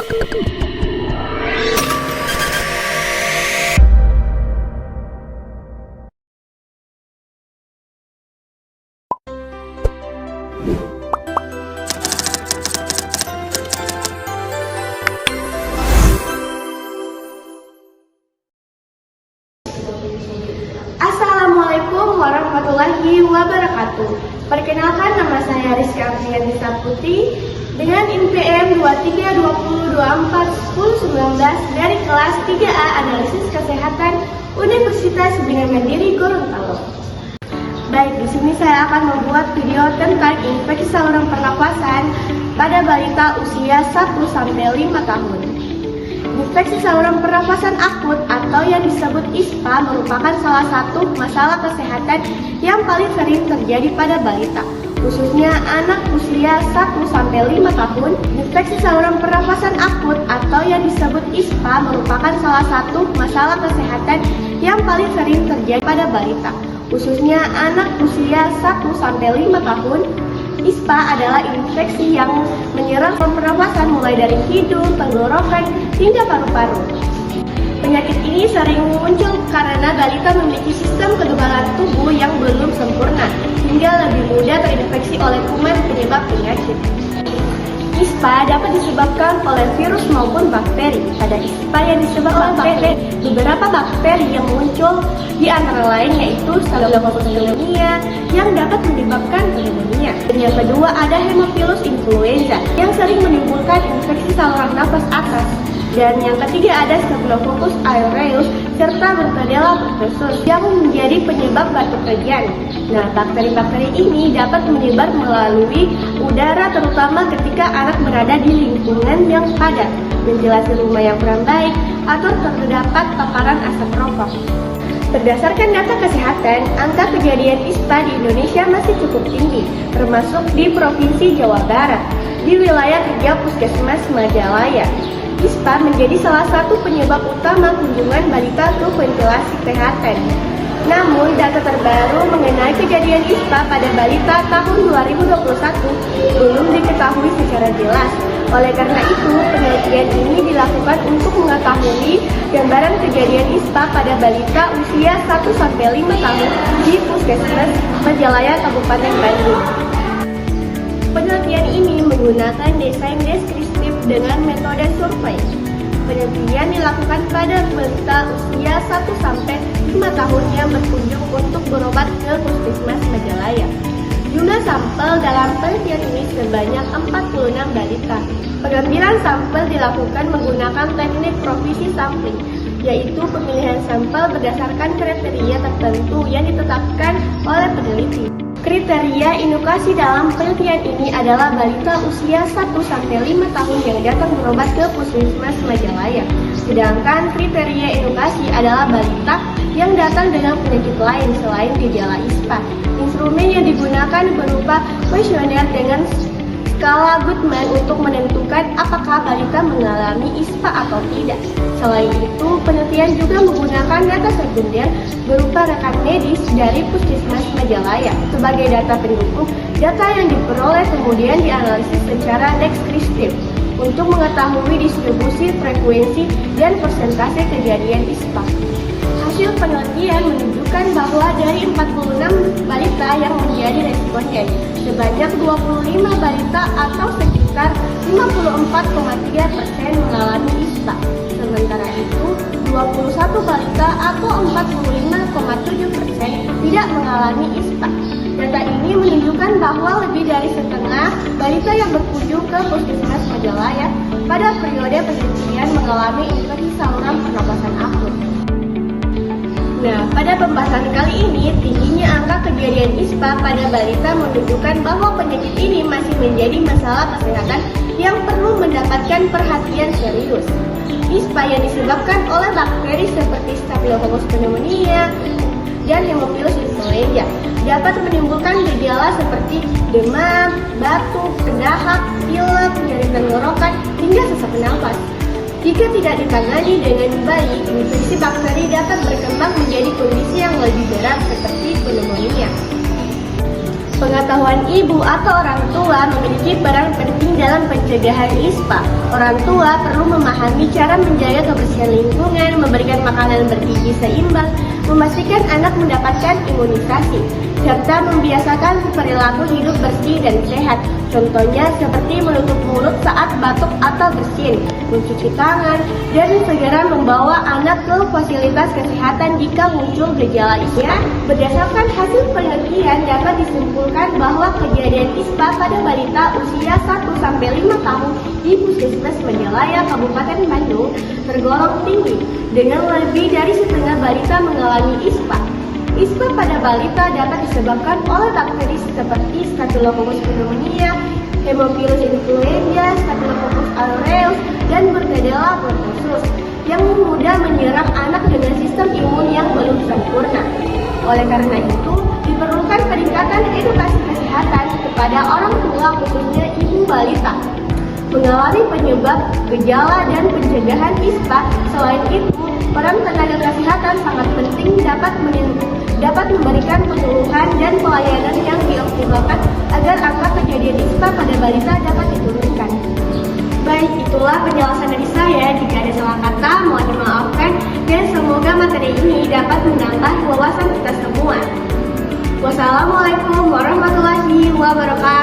Assalamualaikum warahmatullahi wabarakatuh. Perkenalkan, nama saya Rizka Ardianisa Putri dengan NPM 2320241019 dari kelas 3A Analisis Kesehatan Universitas Bina Mandiri Gorontalo. Baik, di sini saya akan membuat video tentang infeksi saluran pernapasan pada balita usia 1-5 tahun. Infeksi saluran pernapasan akut atau yang disebut ISPA merupakan salah satu masalah kesehatan yang paling sering terjadi pada balita, khususnya anak usia 1-5 tahun. Infeksi saluran pernapasan akut atau yang disebut ISPA merupakan salah satu masalah kesehatan yang paling sering terjadi pada balita, khususnya anak usia 1-5 tahun. ISPA adalah infeksi yang menyerang saluran pernapasan mulai dari hidung, tenggorokan, hingga paru-paru. Penyakit ini sering muncul karena balita memiliki sistem kekebalan tubuh yang belum sempurna, hingga lebih mudah terinfeksi oleh kuman penyebab penyakit. ISPA dapat disebabkan oleh virus maupun bakteri. Pada ISPA yang disebabkan oleh bakteri, beberapa bakteri yang muncul di antara lain yaitu Staphylococcus pneumonia yang dapat menyebabkan pneumonia. Dan yang kedua ada Haemophilus influenza yang sering menimbulkan infeksi saluran nafas atas. Dan yang ketiga ada Staphylococcus aureus serta Bordetella pertussis yang menjadi penyebab batuk regian. Nah, bakteri-bakteri ini dapat menyebar melalui udara terutama ketika anak berada di lingkungan yang padat, ventilasi rumah yang kurang baik, atau terdapat paparan asap rokok. Berdasarkan data kesehatan, angka kejadian ISPA di Indonesia masih cukup tinggi, termasuk di Provinsi Jawa Barat, di wilayah kerja Puskesmas Majalaya. ISPA menjadi salah satu penyebab utama kunjungan balita ke ventilasi kesehatan. Namun, data terbaru mengenai kejadian ISPA pada balita tahun 2021 belum diketahui secara jelas. Oleh karena itu, penelitian ini dilakukan untuk mengetahui gambaran kejadian ISPA pada balita usia 1-5 tahun di Puskesmas Majalaya, Kabupaten Bandung. Penelitian ini menggunakan desain deskriptif dengan metode survei. Penelitian dilakukan pada balita usia 1-5 tahun yang berkunjung untuk berobat ke Puskesmas Majalaya. Jumlah sampel dalam penelitian ini sebanyak 46 balita. Pengambilan sampel dilakukan menggunakan teknik provisi sampling, yaitu pemilihan sampel berdasarkan kriteria tertentu yang ditetapkan oleh peneliti. Kriteria indukasi dalam penelitian ini adalah balita usia 1-5 tahun yang datang berobat ke Puskesmas Majalaya. Sedangkan kriteria edukasi adalah balita yang datang dengan penyakit lain selain gejala ISPA. Instrumen yang digunakan berupa kuesioner dengan skala Guttman untuk menentukan apakah balita mengalami ISPA atau tidak. Selain itu, penelitian juga menggunakan data sekunder berupa rekam medis dari Puskesmas Majalaya. Sebagai data pendukung, data yang diperoleh kemudian dianalisis secara deskriptif untuk mengetahui distribusi frekuensi dan persentase kejadian ISPA. Hasil penelitian menunjukkan bahwa dari 46 balita yang menjadi responden, sebanyak 25 balita atau sekitar 54,3% mengalami ISPA. Sementara itu, 21 balita atau 45,7% tidak mengalami ISPA. Data ini menunjukkan bahwa lebih dari setengah balita yang berkunjung ke Puskesmas Majalaya pada periode penelitian mengalami infeksi saluran pernapasan akut. Nah, pada pembahasan kali ini, tingginya angka kejadian ISPA pada balita menunjukkan bahwa penyakit ini masih menjadi masalah kesehatan yang perlu mendapatkan perhatian serius. ISPA yang disebabkan oleh bakteri seperti Staphylococcus pneumonia dan Haemophilus influenza dapat menimbulkan gejala seperti demam, batuk, berdahak, pilek, nyeri tenggorokan, hingga sesak napas. Jika tidak ditangani dengan baik, infeksi bakteri dapat berkembang menjadi kondisi yang lebih berat seperti pneumonia. Pengetahuan ibu atau orang tua memiliki peran penting dalam pencegahan ISPA. Orang tua perlu memahami cara menjaga kebersihan lingkungan, memberikan makanan bergizi seimbang, memastikan anak mendapatkan imunisasi, serta membiasakan perilaku hidup bersih dan sehat. Contohnya seperti menutup mulut saat batuk atau bersin, mencuci tangan, dan segera membawa anak ke fasilitas kesehatan jika muncul gejala ISPA. Berdasarkan hasil penelitian dapat disimpulkan bahwa kejadian ISPA pada balita usia 1-5 tahun di Puskesmas Majalaya, Kabupaten Bandung tergolong tinggi, dengan lebih dari setengah balita mengalami ISPA. ISPA pada balita dapat disebabkan oleh bakteri seperti Staphylococcus pneumonia, Haemophilus influenza, Staphylococcus aureus, dan Bordetella pertussis yang mudah menyerang anak dengan sistem imun yang belum sempurna. Oleh karena itu, diperlukan peningkatan edukasi kesehatan kepada orang tua khususnya ibu balita mengalami penyebab, gejala, dan pencegahan ISPA. Selain itu, peran tenaga kesehatan sangat penting dapat memberikan penyuluhan dan pelayanan yang dioptimalkan agar angka kejadian ISPA pada balita dapat diturunkan. Baik, itulah penjelasan dari saya. Jika ada salah kata, mohon dimaafkan, dan semoga materi ini dapat menambah wawasan kita semua. Wassalamualaikum warahmatullahi wabarakatuh.